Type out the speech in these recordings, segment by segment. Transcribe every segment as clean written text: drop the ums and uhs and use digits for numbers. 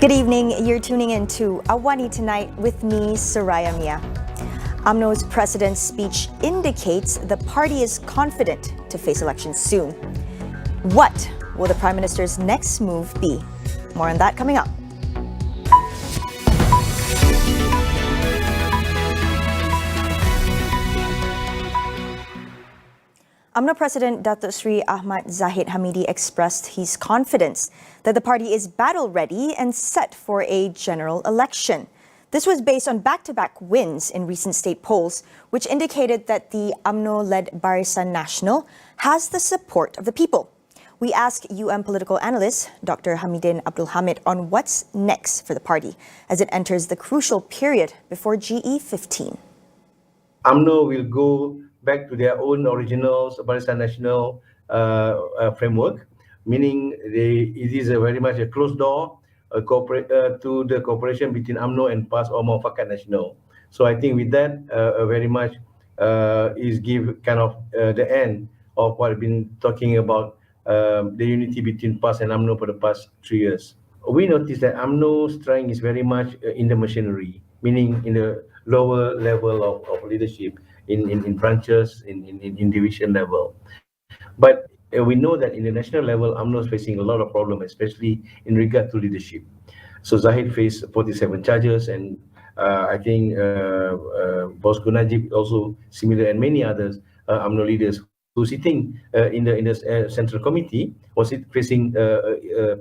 Good evening. You're tuning in to AWANI Tonight with me, Soraya Mia. UMNO's president's speech indicates the party is confident to face elections soon. What will the Prime Minister's next move be? More on that coming up. UMNO President Datuk Sri Ahmad Zahid Hamidi expressed his confidence that the party is battle-ready and set for a general election. This was based on back-to-back wins in recent state polls, which indicated that the UMNO-led Barisan Nasional has the support of the people. We asked political analyst Dr. Hamidin Abdul Hamid on what's next for the party as it enters the crucial period before GE15. UMNO will go back to their own original Barisan Nasional framework, meaning it is very much a closed door to the cooperation between UMNO and PAS or Muafakat Nasional. So I think with that, very much is give kind of the end of what I've been talking about, the unity between PAS and UMNO for the past 3 years. We noticed that UMNO's strength is very much in the machinery, meaning in the lower level of leadership, in branches, in division level. But we know that in the national level, UMNO is facing a lot of problems, especially in regard to leadership. So Zahid faced 47 charges, and I think Bosco Najib also similar, and many others UMNO leaders who sitting in the central committee was facing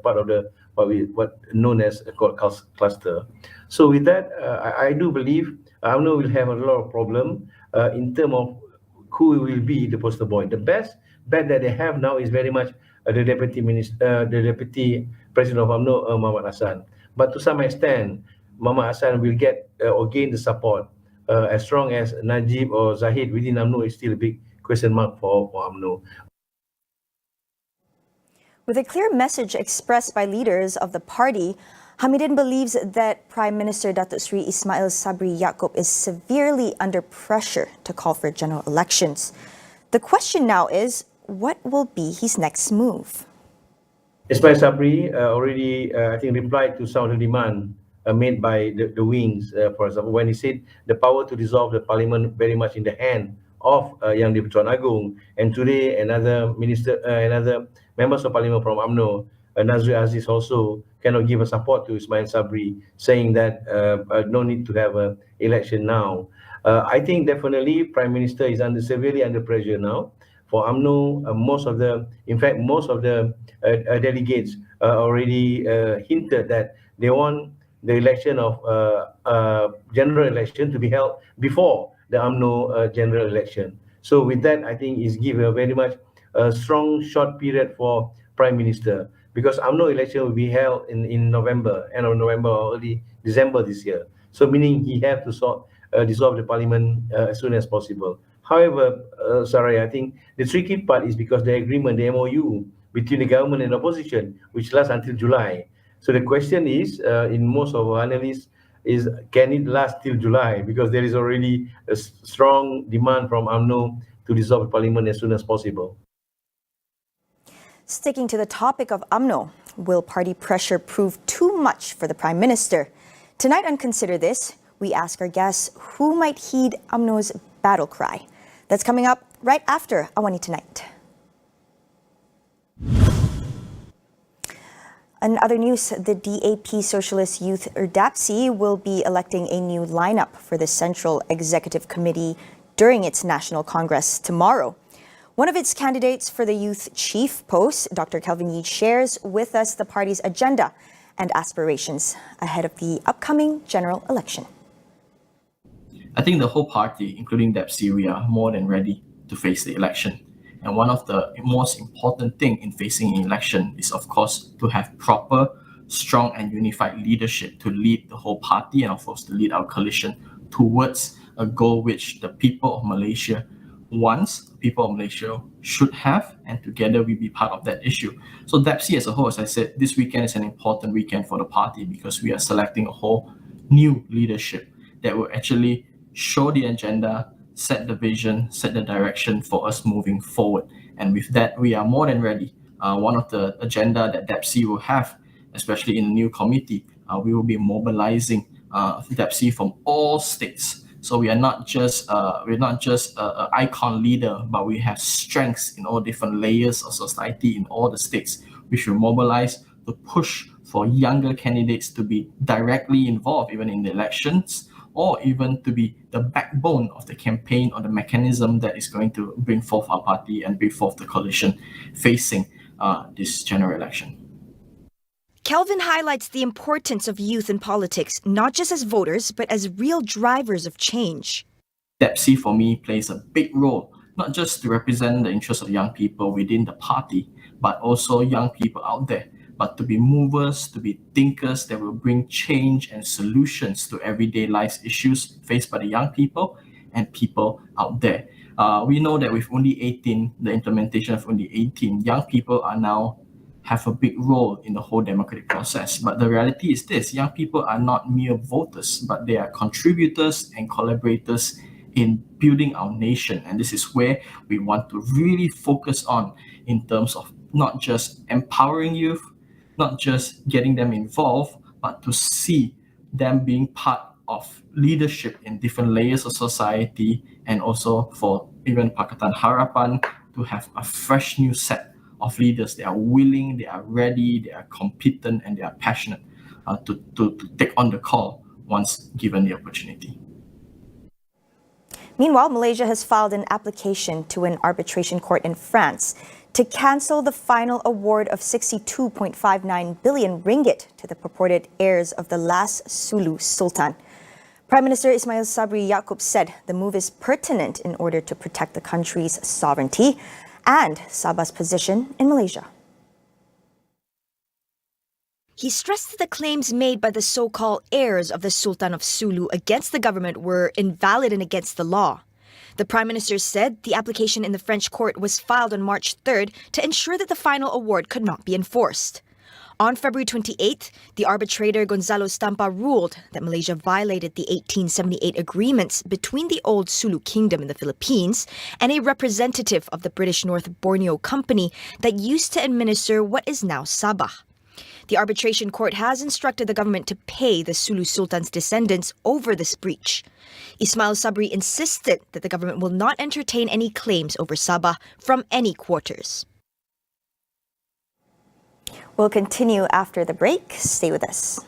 part of the what known as a court cluster. So with that, I do believe UMNO will have a lot of problem in terms of who will be the poster boy. The best bet that they have now is very much the deputy president of UMNO, Muhammad Hassan. But to some extent, Muhammad Hassan will get or gain the support as strong as Najib or Zahid within UMNO is still a big question mark for UMNO. With a clear message expressed by leaders of the party, Hamidin believes that Prime Minister Datuk Sri Ismail Sabri Yaakob is severely under pressure to call for general elections. The question now is, what will be his next move? Ismail Sabri already, I think, replied to some of the demand made by the wings, for example, when he said the power to dissolve the parliament very much in the hand of Yang di-Pertuan Agong, and today another members of parliament from UMNO, Nazri Aziz, also cannot give a support to Ismail Sabri, saying that no need to have an election now. I think definitely Prime Minister is severely under pressure now. For UMNO, most of the delegates already hinted that they want the election of general election to be held before the UMNO general election. So with that, I think is give a very much strong short period for Prime Minister, because UMNO election will be held in November, end of November or early December this year. So meaning he have to dissolve the parliament as soon as possible. However, sorry, I think the tricky part is because the agreement, the MOU between the government and opposition, which lasts until July. So the question is, in most of our analysts, is can it last till July? Because there is already a strong demand from UMNO to dissolve the parliament as soon as possible. Sticking to the topic of UMNO, will party pressure prove too much for the Prime Minister? Tonight on Consider This, we ask our guests who might heed UMNO's battle cry. That's coming up right after AWANI Tonight. In other news, the DAP Socialist Youth DAPSI will be electing a new lineup for the Central Executive Committee during its National Congress tomorrow. One of its candidates for the youth chief post, Dr. Kelvin Yee, shares with us the party's agenda and aspirations ahead of the upcoming general election. I think the whole party, including DAPSI, we are more than ready to face the election. And one of the most important things in facing an election is, of course, to have proper, strong and unified leadership to lead the whole party and, of course, to lead our coalition towards a goal which the people of Malaysia wants, people of Malaysia should have, and together we be part of that issue. So DAPSI as a whole, as I said, this weekend is an important weekend for the party because we are selecting a whole new leadership that will actually show the agenda, set the vision, set the direction for us moving forward. And with that, we are more than ready. One of the agenda that DAPSI will have, especially in the new committee, we will be mobilizing DEPSI from all states. So we are not just an icon leader, but we have strengths in all different layers of society in all the states. We should mobilize to push for younger candidates to be directly involved even in the elections, or even to be the backbone of the campaign or the mechanism that is going to bring forth our party and bring forth the coalition facing this general election. Kelvin highlights the importance of youth in politics, not just as voters, but as real drivers of change. DEPSI, for me, plays a big role, not just to represent the interests of young people within the party, but also young people out there, but to be movers, to be thinkers that will bring change and solutions to everyday life issues faced by the young people and people out there. We know that with only 18, the implementation of only 18, young people are now have a big role in the whole democratic process. But the reality is this: young people are not mere voters, but they are contributors and collaborators in building our nation. And this is where we want to really focus on in terms of not just empowering youth, not just getting them involved, but to see them being part of leadership in different layers of society, and also for even Pakatan Harapan to have a fresh new set of leaders. They are willing, they are ready, they are competent, and they are passionate to take on the call once given the opportunity. Meanwhile, Malaysia has filed an application to an arbitration court in France to cancel the final award of 62.59 billion ringgit to the purported heirs of the last Sulu Sultan. Prime Minister Ismail Sabri Yaakob said the move is pertinent in order to protect the country's sovereignty and Sabah's position in Malaysia. He stressed that the claims made by the so-called heirs of the Sultan of Sulu against the government were invalid and against the law. The Prime Minister said the application in the French court was filed on March 3rd to ensure that the final award could not be enforced. On February 28th, the arbitrator Gonzalo Stampa ruled that Malaysia violated the 1878 agreements between the old Sulu Kingdom in the Philippines and a representative of the British North Borneo Company that used to administer what is now Sabah. The arbitration court has instructed the government to pay the Sulu Sultan's descendants over this breach. Ismail Sabri insisted that the government will not entertain any claims over Sabah from any quarters. We'll continue after the break. Stay with us.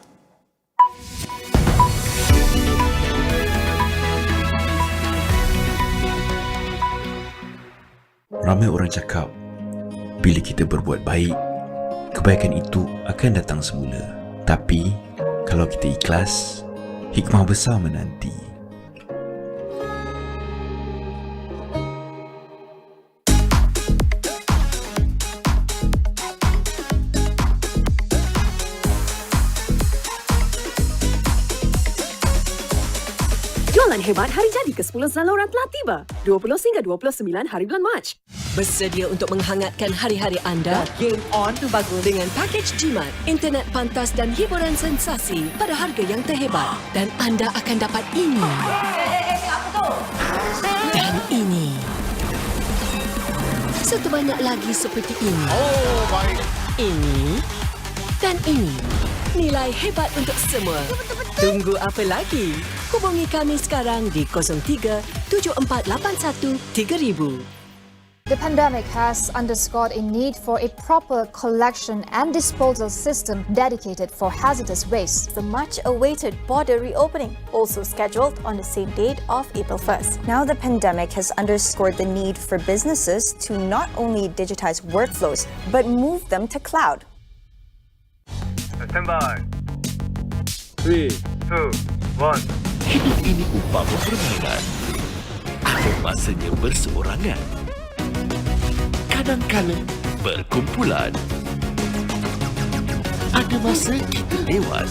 Ramai orang cakap, bila kita berbuat baik, kebaikan itu akan datang semula. Tapi, kalau kita ikhlas, hikmah besar menanti. Jualan hebat hari jadi ke-10 Zalora telah tiba. 20 hingga 29 hari bulan Mac. Bersedia untuk menghangatkan hari-hari anda? Game on tu bagus. Dengan pakej jimat, internet pantas dan hiburan sensasi pada harga yang terhebat. Dan anda akan dapat ini. Apa tu? Dan ini. Serta banyak lagi seperti ini. Oh, baik. Ini. Dan ini. Nilai hebat untuk semua. Tunggu apa lagi? Hubungi kami sekarang di 03 7481 3000. The pandemic has underscored a need for a proper collection and disposal system dedicated for hazardous waste. The much-awaited border reopening, also scheduled on the same date of April 1st. Now the pandemic has underscored the need for businesses to not only digitize workflows, but move them to cloud. Stand by. 3, 2, 1. Hidup ini umpama permainan. Ada masanya berseorangan. Kadang-kadang berkumpulan. Ada masa kita lewat.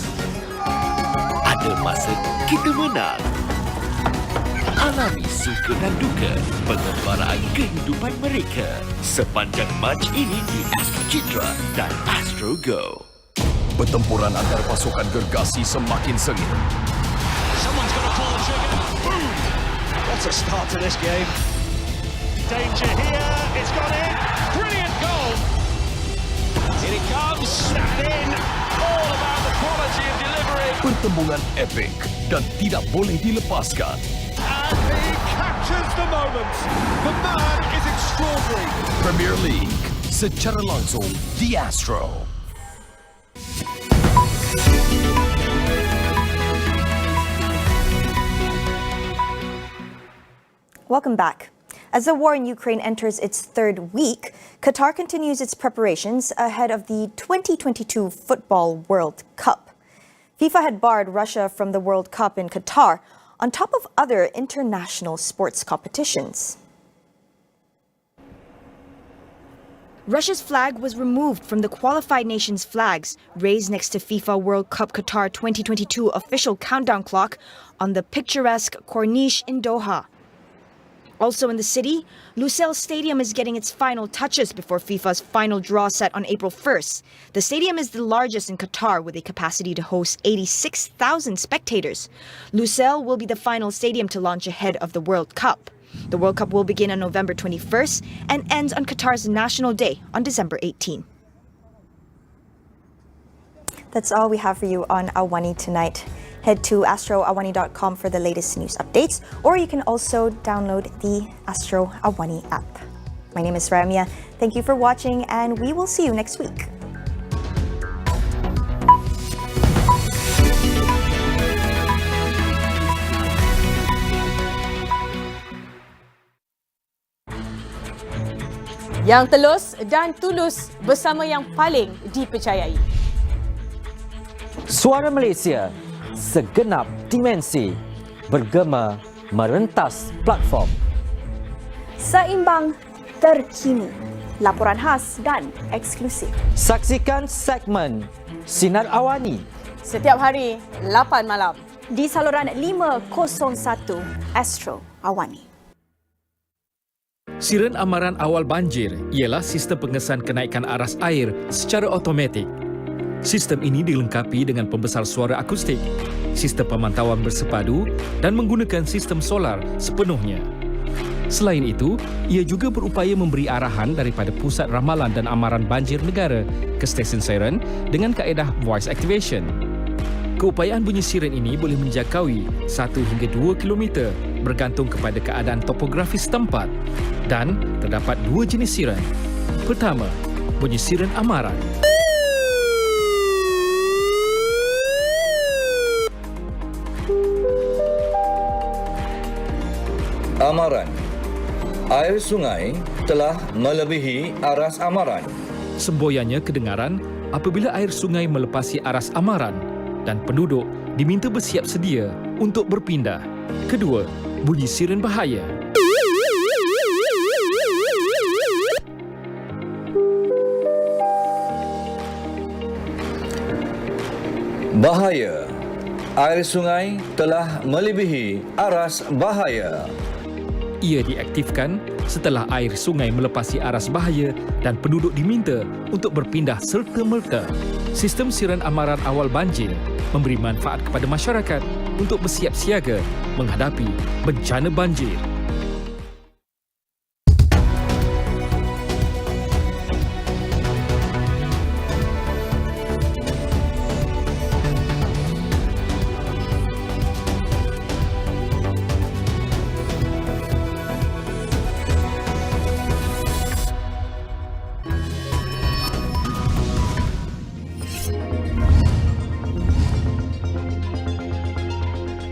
Ada masa kita menang. Alami suka dan duka pengembaraan kehidupan mereka sepanjang match ini di Astro Citra dan Astro Go. Pertempuran antara pasukan gergasi semakin sengit. Someone's got to pull the trigger. Boom! What a start to this game. Danger here. It's gone in. Brilliant goal. Here it comes. Snapped in. All about the quality of delivery. Pertembungan epik dan tidak boleh dilepaskan. And he captures the moment. The man is extraordinary. Premier League secara langsung di Astro. Welcome back. As the war in Ukraine enters its third week, Qatar continues its preparations ahead of the 2022 Football World Cup. FIFA had barred Russia from the World Cup in Qatar, on top of other international sports competitions. Russia's flag was removed from the qualified nations' flags, raised next to FIFA World Cup Qatar 2022 official countdown clock on the picturesque Corniche in Doha. Also in the city, Lusail Stadium is getting its final touches before FIFA's final draw set on April 1st. The stadium is the largest in Qatar with a capacity to host 86,000 spectators. Lusail will be the final stadium to launch ahead of the World Cup. The World Cup will begin on November 21st and ends on Qatar's National Day on December 18. That's all we have for you on AWANI tonight. Head to astroawani.com for the latest news updates, or you can also download the Astro AWANI app. My name is Ramya. Thank you for watching, and we will see you next week. Yang telus dan tulus bersama yang paling dipercayai. Suara Malaysia, segenap dimensi, bergema merentas platform. Seimbang, terkini, laporan khas dan eksklusif. Saksikan segmen Sinar Awani Setiap hari 8 malam di saluran 501 Astro AWANI. Siren amaran awal banjir ialah sistem pengesan kenaikan aras air secara automatik. Sistem ini dilengkapi dengan pembesar suara akustik, sistem pemantauan bersepadu dan menggunakan sistem solar sepenuhnya. Selain itu, ia juga berupaya memberi arahan daripada pusat ramalan dan amaran banjir negara ke stesen siren dengan kaedah voice activation. Keupayaan bunyi siren ini boleh menjangkaui 1 hingga 2 km bergantung kepada keadaan topografi setempat, dan terdapat 2 jenis siren. Pertama, bunyi siren amaran. Amaran. Air sungai telah melebihi aras amaran. Semboyannya kedengaran apabila air sungai melepasi aras amaran dan penduduk diminta bersiap sedia untuk berpindah. Kedua, bunyi siren bahaya. Bahaya. Air sungai telah melebihi aras bahaya. Ia diaktifkan setelah air sungai melepasi aras bahaya dan penduduk diminta untuk berpindah serta-merta. Sistem siren amaran awal banjir memberi manfaat kepada masyarakat untuk bersiap siaga menghadapi bencana banjir.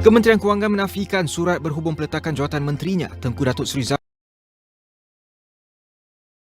Kementerian Kewangan menafikan surat berhubung peletakan jawatan menterinya Tengku Datuk Seri Zahid